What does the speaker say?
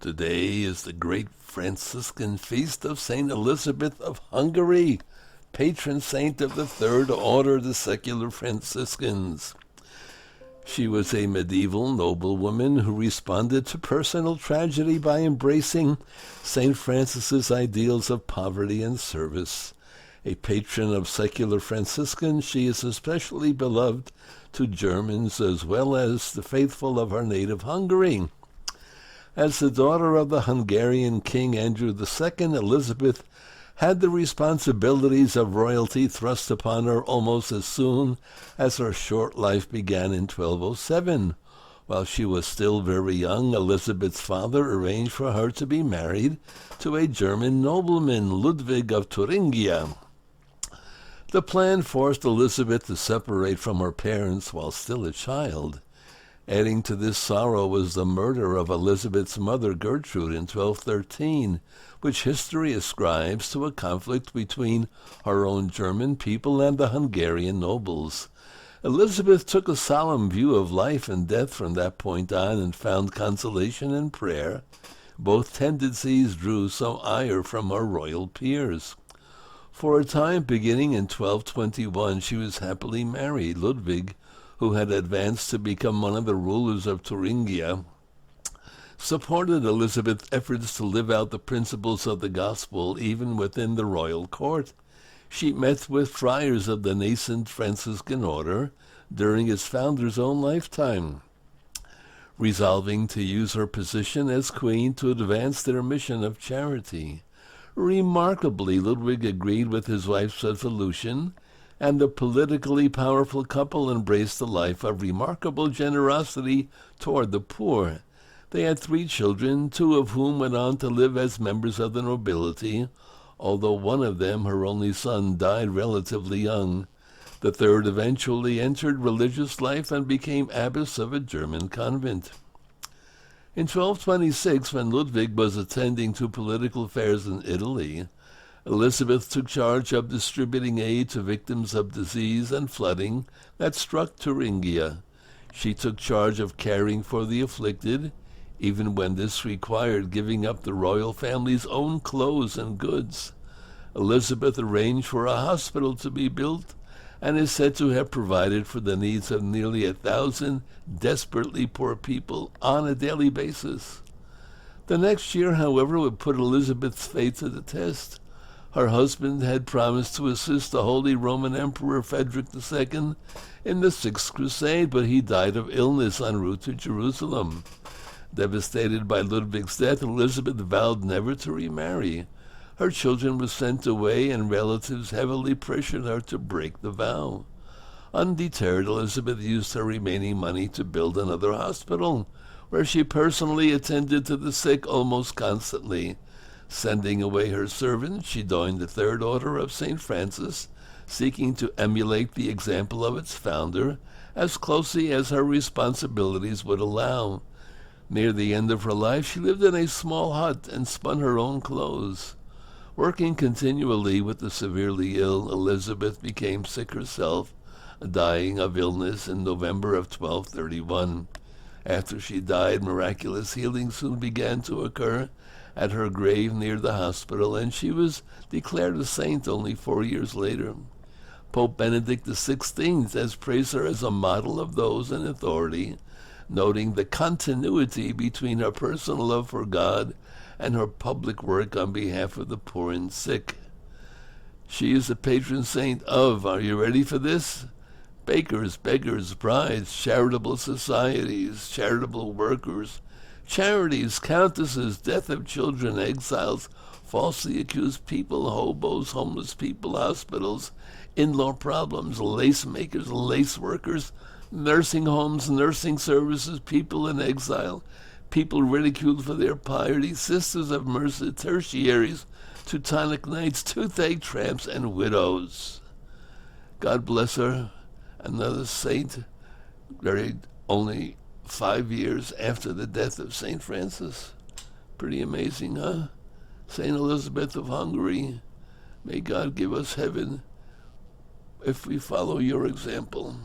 Today is the great Franciscan feast of Saint Elizabeth of Hungary, patron saint of the Third Order, the secular Franciscans. She was a medieval noblewoman who responded to personal tragedy by embracing St. Francis's ideals of poverty and service. A patron of secular Franciscans, she is especially beloved to Germans as well as the faithful of her native Hungary. As the daughter of the Hungarian King Andrew II, Elizabeth had the responsibilities of royalty thrust upon her almost as soon as her short life began in 1207. While she was still very young, Elizabeth's father arranged for her to be married to a German nobleman, Ludwig of Thuringia. The plan forced Elizabeth to separate from her parents while still a child. Adding to this sorrow was the murder of Elizabeth's mother Gertrude in 1213, which history ascribes to a conflict between her own German people and the Hungarian nobles. Elizabeth took a solemn view of life and death from that point on and found consolation in prayer. Both tendencies drew some ire from her royal peers. For a time beginning in 1221, she was happily married. Ludwig, who had advanced to become one of the rulers of Thuringia, supported Elizabeth's efforts to live out the principles of the gospel even within the royal court. She met with friars of the nascent Franciscan order during its founder's own lifetime, resolving to use her position as queen to advance their mission of charity. Remarkably, Ludwig agreed with his wife's resolution, and the politically powerful couple embraced a life of remarkable generosity toward the poor. They had 3 children, 2 of whom went on to live as members of the nobility, although one of them, her only son, died relatively young. The third eventually entered religious life and became abbess of a German convent. In 1226, when Ludwig was attending to political affairs in Italy, Elizabeth took charge of distributing aid to victims of disease and flooding that struck Thuringia. She took charge of caring for the afflicted, even when this required giving up the royal family's own clothes and goods. Elizabeth arranged for a hospital to be built and is said to have provided for the needs of nearly 1,000 desperately poor people on a daily basis. The next year, however, would put Elizabeth's faith to the test. Her husband had promised to assist the Holy Roman Emperor Frederick II in the Sixth Crusade, but he died of illness en route to Jerusalem. Devastated by Ludwig's death, Elizabeth vowed never to remarry. Her children were sent away, and relatives heavily pressured her to break the vow. Undeterred, Elizabeth used her remaining money to build another hospital, where she personally attended to the sick almost constantly. Sending away her servants, she joined the Third Order of St. Francis, seeking to emulate the example of its founder as closely as her responsibilities would allow. Near the end of her life, she lived in a small hut and spun her own clothes. Working continually with the severely ill, Elizabeth became sick herself, dying of illness in November of 1231. After she died, miraculous healing soon began to occur at her grave near the hospital, and she was declared a saint only 4 years later. Pope Benedict XVI has praised her as a model of those in authority, noting the continuity between her personal love for God and her public work on behalf of the poor and sick. She is the patron saint of, are you ready for this? Bakers, beggars, brides, charitable societies, charitable workers, charities, countesses, death of children, exiles, falsely accused people, hobos, homeless people, hospitals, in-law problems, lace makers, lace workers, nursing homes, nursing services, people in exile, people ridiculed for their piety, sisters of mercy, tertiaries, Teutonic knights, toothache tramps, and widows. God bless her, another saint, buried only 5 years after the death of St. Francis. Pretty amazing, huh? St. Elizabeth of Hungary, may God give us heaven if we follow your example.